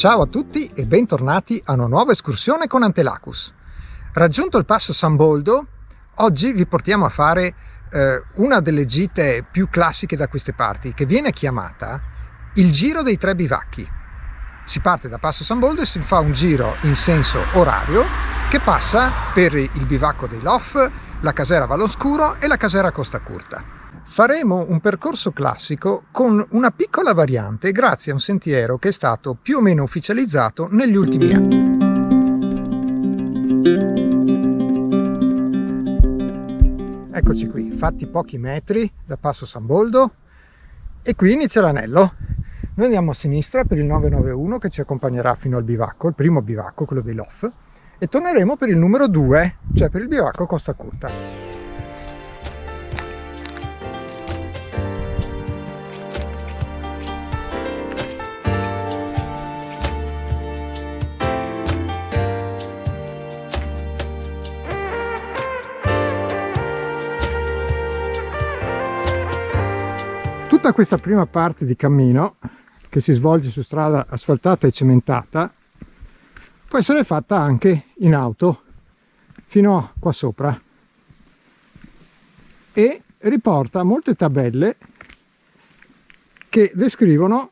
Ciao a tutti e bentornati a una nuova escursione con Antelacus. Raggiunto il passo San Boldo, oggi vi portiamo a fare una delle gite più classiche da queste parti, che viene chiamata il Giro dei Tre Bivacchi. Si parte da passo San Boldo e si fa un giro in senso orario che passa per il bivacco dei Lof, la casera Valloscuro e la casera Costa Curta. Faremo un percorso classico con una piccola variante grazie a un sentiero che è stato più o meno ufficializzato negli ultimi anni. Eccoci qui, fatti pochi metri da passo San Boldo e qui inizia l'anello. Noi andiamo a sinistra per il 991 che ci accompagnerà fino al bivacco, il primo bivacco, quello dei Lof, e torneremo per il numero 2, cioè per il bivacco Costa Curta. Tutta questa prima parte di cammino, che si svolge su strada asfaltata e cementata, può essere fatta anche in auto fino a qua sopra e riporta molte tabelle che descrivono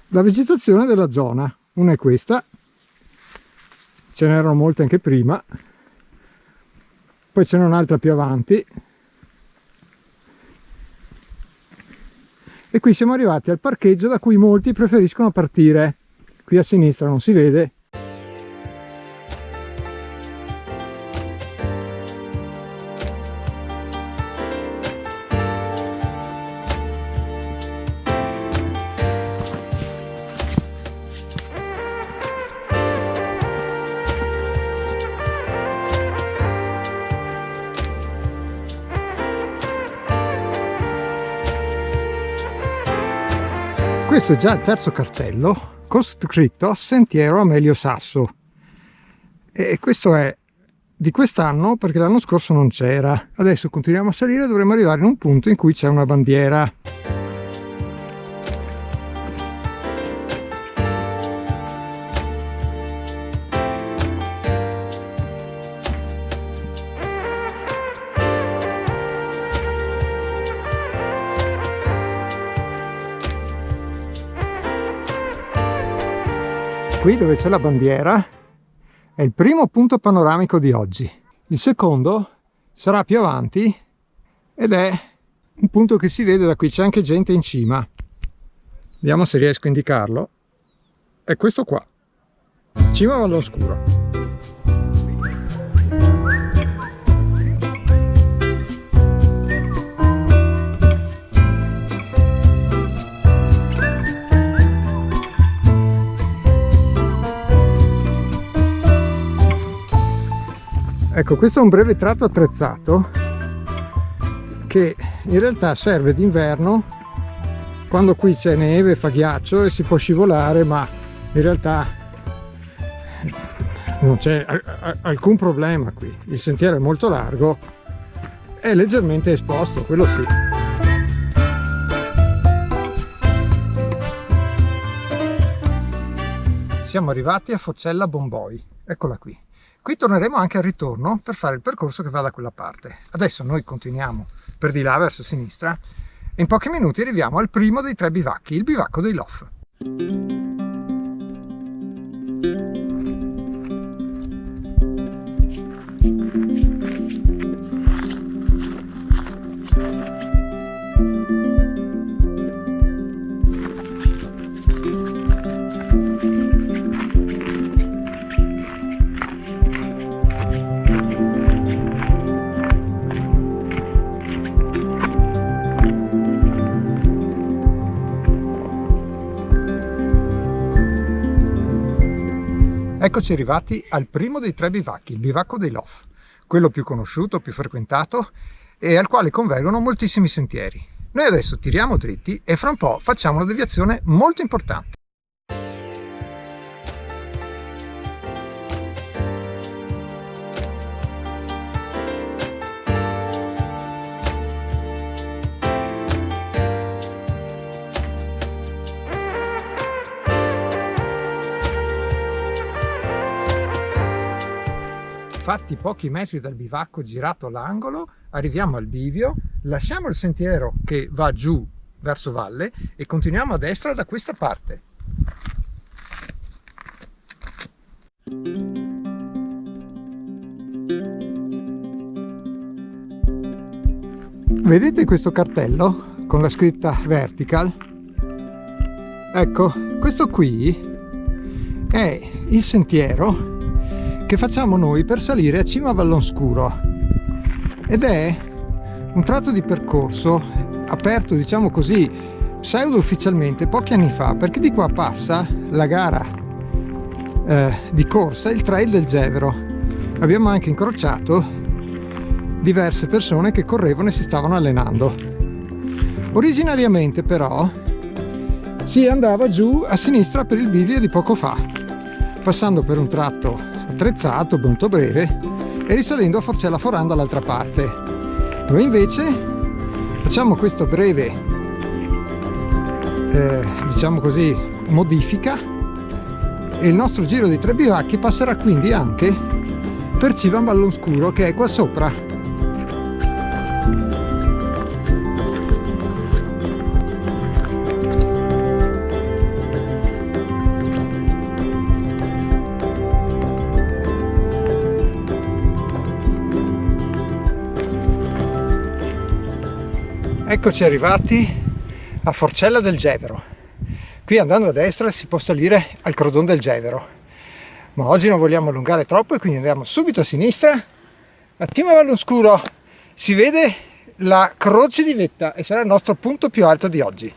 la vegetazione della zona. Una è questa, ce n'erano molte anche prima, poi ce n'è un'altra più avanti. E qui siamo arrivati al parcheggio da cui molti preferiscono partire. Qui a sinistra non si vede. Questo è già il terzo cartello con scritto Sentiero Amelio Sasso, e questo è di quest'anno perché l'anno scorso non c'era. Adesso continuiamo a salire e dovremo arrivare in un punto in cui c'è una bandiera. Qui dove c'è la bandiera è il primo punto panoramico di oggi. Il secondo sarà più avanti ed è un punto che si vede da qui, c'è anche gente in cima. Vediamo se riesco a indicarlo. È questo qua, Cima Valloscuro. Ecco, questo è un breve tratto attrezzato che in realtà serve d'inverno quando qui c'è neve, fa ghiaccio e si può scivolare, ma in realtà non c'è alcun problema qui. Il sentiero è molto largo, è leggermente esposto, quello sì. Siamo arrivati a Foccella Bomboi, eccola qui. Qui torneremo anche al ritorno per fare il percorso che va da quella parte. Adesso noi continuiamo per di là verso sinistra e in pochi minuti arriviamo al primo dei tre bivacchi, il bivacco dei Lof. Eccoci arrivati al primo dei 3 bivacchi, il bivacco dei Lof, quello più conosciuto, più frequentato e al quale convergono moltissimi sentieri. Noi adesso tiriamo dritti e fra un po' facciamo una deviazione molto importante. Fatti pochi metri dal bivacco girato all'angolo, arriviamo al bivio, lasciamo il sentiero che va giù verso valle e continuiamo a destra da questa parte. Vedete questo cartello con la scritta Vertical? Ecco, questo qui è il sentiero che facciamo noi per salire a cima a Vallonscuro ed è un tratto di percorso aperto, diciamo così, pseudo ufficialmente pochi anni fa, perché di qua passa la gara di corsa, il Trail del Gevero. Abbiamo anche incrociato diverse persone che correvano e si stavano allenando. Originariamente però si andava giù a sinistra per il bivio di poco fa, passando per un tratto attrezzato, molto breve, e risalendo a Forcella Foran dall'altra parte. Noi invece facciamo questo breve, diciamo così, modifica, e il nostro giro di 3 bivacchi passerà quindi anche per Civan Vallonscuro, che è qua sopra. Eccoci arrivati a Forcella del Gevero. Qui andando a destra si può salire al Crodon del Gevero, ma oggi non vogliamo allungare troppo e quindi andiamo subito a sinistra. A cima a Vallonscuro si vede la Croce di Vetta e sarà il nostro punto più alto di oggi.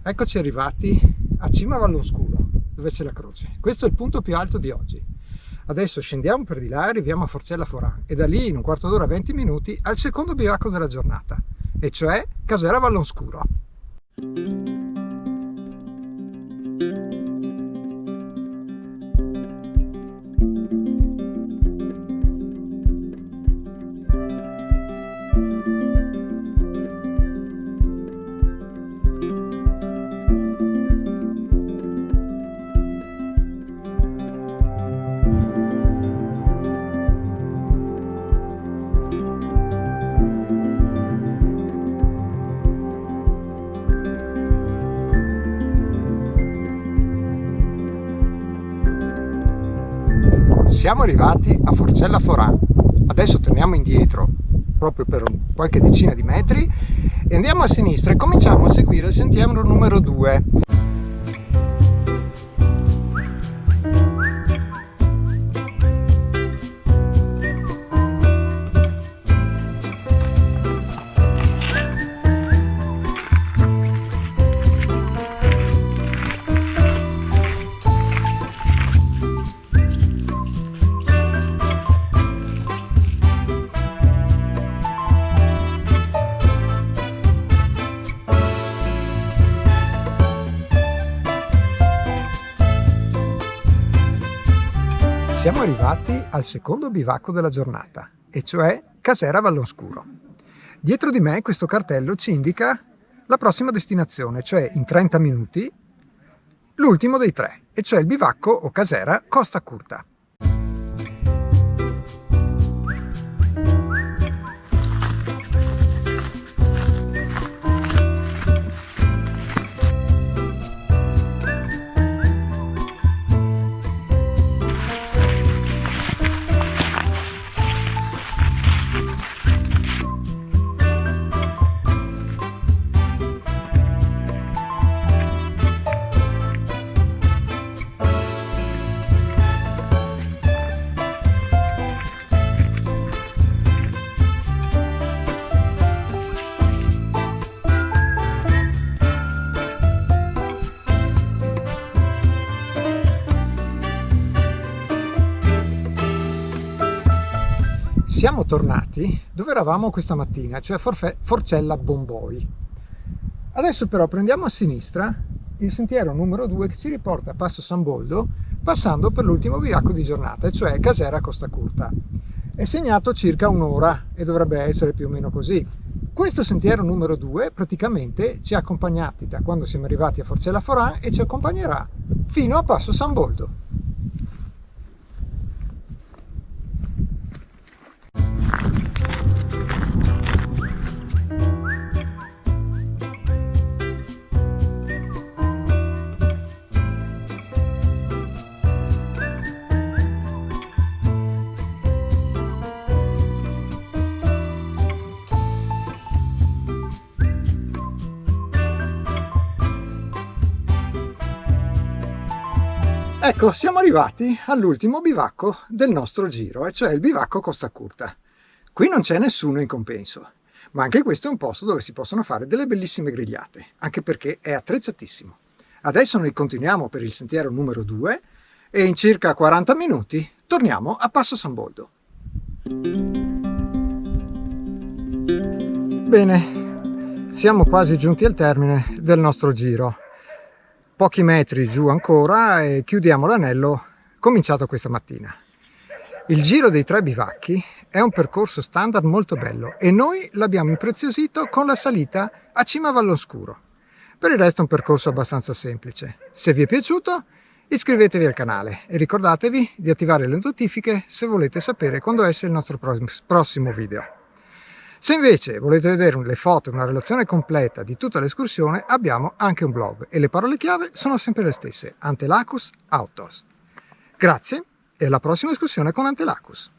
Eccoci arrivati a cima a Vallonscuro, dove c'è la croce. Questo è il punto più alto di oggi. Adesso scendiamo per di là, arriviamo a Forcella Foran e da lì in un quarto d'ora, 20 minuti, al secondo bivacco della giornata, e cioè Casera Vallonscuro. Siamo arrivati a Forcella Foran, adesso torniamo indietro proprio per qualche decina di metri e andiamo a sinistra e cominciamo a seguire il sentiero numero 2. Siamo arrivati al secondo bivacco della giornata, e cioè Casera Vallonscuro. Dietro di me questo cartello ci indica la prossima destinazione, cioè in 30 minuti l'ultimo dei 3, e cioè il bivacco o casera Costa Curta. siamo tornati dove eravamo questa mattina, cioè Forcella Bomboi. Adesso però prendiamo a sinistra il sentiero numero 2 che ci riporta a Passo San Boldo, passando per l'ultimo bivacco di giornata, cioè Casera Costa Curta. È segnato circa un'ora e dovrebbe essere più o meno così. Questo sentiero numero 2 praticamente ci ha accompagnati da quando siamo arrivati a Forcella Foran e ci accompagnerà fino a Passo San Boldo. Ecco, siamo arrivati all'ultimo bivacco del nostro giro, e cioè il bivacco Costa Curta. Qui non c'è nessuno in compenso, ma anche questo è un posto dove si possono fare delle bellissime grigliate, anche perché è attrezzatissimo. Adesso noi continuiamo per il sentiero numero 2 e in circa 40 minuti torniamo a Passo San Boldo. Bene, siamo quasi giunti al termine del nostro giro. Pochi metri giù ancora e chiudiamo l'anello cominciato questa mattina. Il giro dei 3 bivacchi è un percorso standard molto bello e noi l'abbiamo impreziosito con la salita a Cima Valloscuro. Per il resto è un percorso abbastanza semplice. Se vi è piaciuto, iscrivetevi al canale e ricordatevi di attivare le notifiche se volete sapere quando esce il nostro prossimo video. Se invece volete vedere le foto e una relazione completa di tutta l'escursione, abbiamo anche un blog e le parole chiave sono sempre le stesse: Antelacus Outdoors. Grazie e alla prossima escursione con Antelacus.